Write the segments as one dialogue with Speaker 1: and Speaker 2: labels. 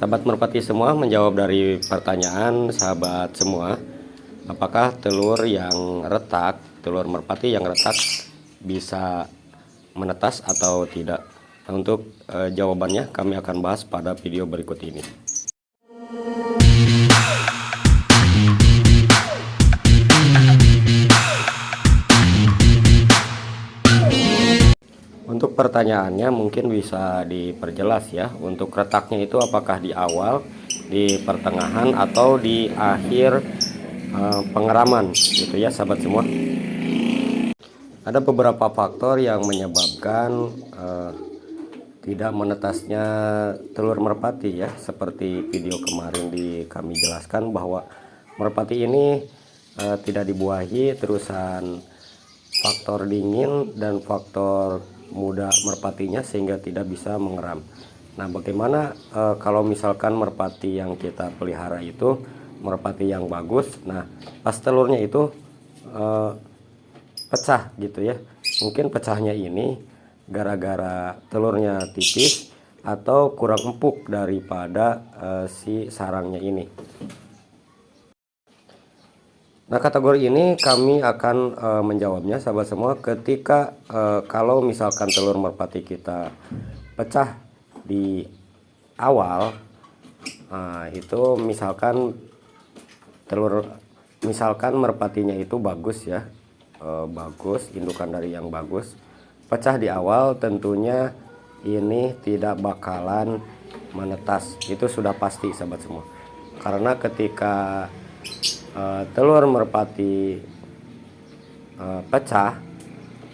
Speaker 1: Sahabat merpati semua, menjawab dari pertanyaan sahabat semua, apakah telur merpati yang retak bisa menetas atau tidak? Nah, untuk jawabannya kami akan bahas pada video berikut ini. Untuk pertanyaannya mungkin bisa diperjelas ya. Untuk retaknya itu apakah di awal, di pertengahan, atau di akhir pengeraman gitu ya sahabat semua. Ada beberapa faktor yang menyebabkan tidak menetasnya telur merpati ya. Seperti video kemarin kami jelaskan bahwa merpati ini tidak dibuahi, terusan faktor dingin dan faktor muda merpatinya sehingga tidak bisa mengeram. Nah, bagaimana kalau misalkan merpati yang kita pelihara itu merpati yang bagus, nah pas telurnya itu pecah gitu ya. Mungkin pecahnya ini gara-gara telurnya tipis atau kurang empuk daripada si sarangnya ini. Nah, kategori ini kami akan menjawabnya sahabat semua ketika kalau misalkan telur merpati kita pecah di awal, itu misalkan merpatinya itu bagus ya, bagus, indukan dari yang bagus, pecah di awal, tentunya ini tidak bakalan menetas, itu sudah pasti sahabat semua. Karena ketika telur merpati pecah,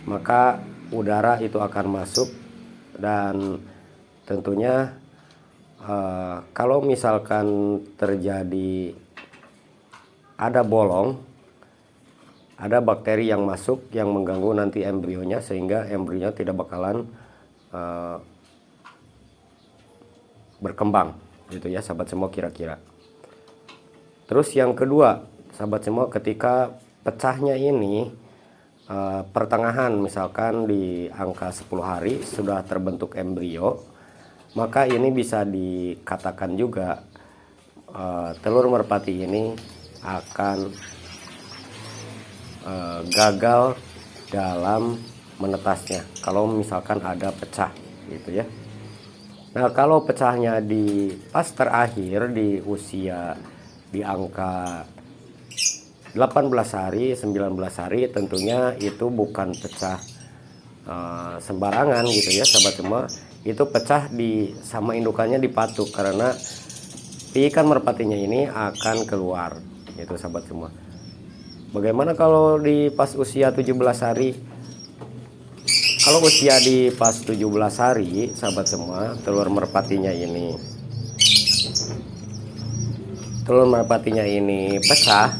Speaker 1: maka udara itu akan masuk, dan tentunya kalau misalkan terjadi ada bolong, ada bakteri yang masuk yang mengganggu nanti embrionya, sehingga embrionya tidak bakalan berkembang gitu ya sahabat semua kira-kira. Terus yang kedua sahabat semua, ketika pecahnya ini pertengahan, misalkan di angka 10 hari sudah terbentuk embrio, maka ini bisa dikatakan juga telur merpati ini akan gagal dalam menetasnya kalau misalkan ada pecah gitu ya. Nah, kalau pecahnya di pas terakhir di usia di angka 18 hari, 19 hari, tentunya itu bukan pecah sembarangan gitu ya sahabat semua. Itu pecah sama indukannya dipatuk, karena ikan merpatinya ini akan keluar gitu sahabat semua. Bagaimana kalau di pas usia 17 hari? Kalau usia di pas 17 hari sahabat semua, telur merpatinya ini pecah,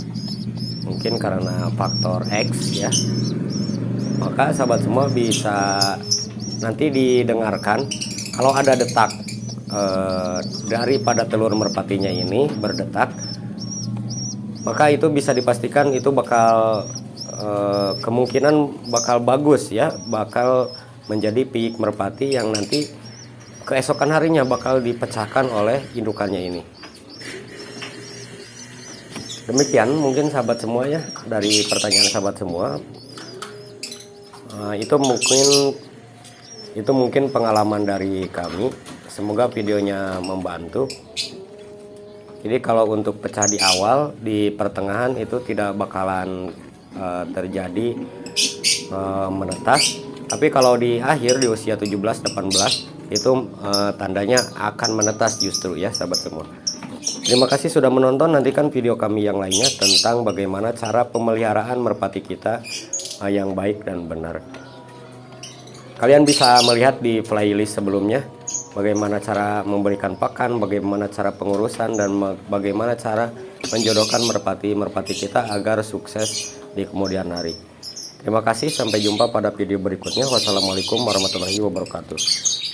Speaker 1: mungkin karena faktor X ya, maka sahabat semua bisa nanti didengarkan kalau ada detak daripada telur merpatinya ini berdetak, maka itu bisa dipastikan itu bakal kemungkinan bakal bagus ya, bakal menjadi piyik merpati yang nanti keesokan harinya bakal dipecahkan oleh indukannya ini. Demikian mungkin sahabat semua ya dari pertanyaan sahabat semua. Itu mungkin pengalaman dari kami. Semoga videonya membantu. Jadi kalau untuk pecah di awal, di pertengahan itu tidak bakalan terjadi menetas. Tapi kalau di akhir di usia 17-18 itu tandanya akan menetas justru ya sahabat semua. Terima kasih sudah menonton. Nantikan video kami yang lainnya tentang bagaimana cara pemeliharaan merpati kita yang baik dan benar. Kalian bisa melihat di playlist sebelumnya bagaimana cara memberikan pakan, bagaimana cara pengurusan, dan bagaimana cara menjodohkan merpati kita agar sukses di kemudian hari. Terima kasih, sampai jumpa pada video berikutnya. Wassalamualaikum warahmatullahi wabarakatuh.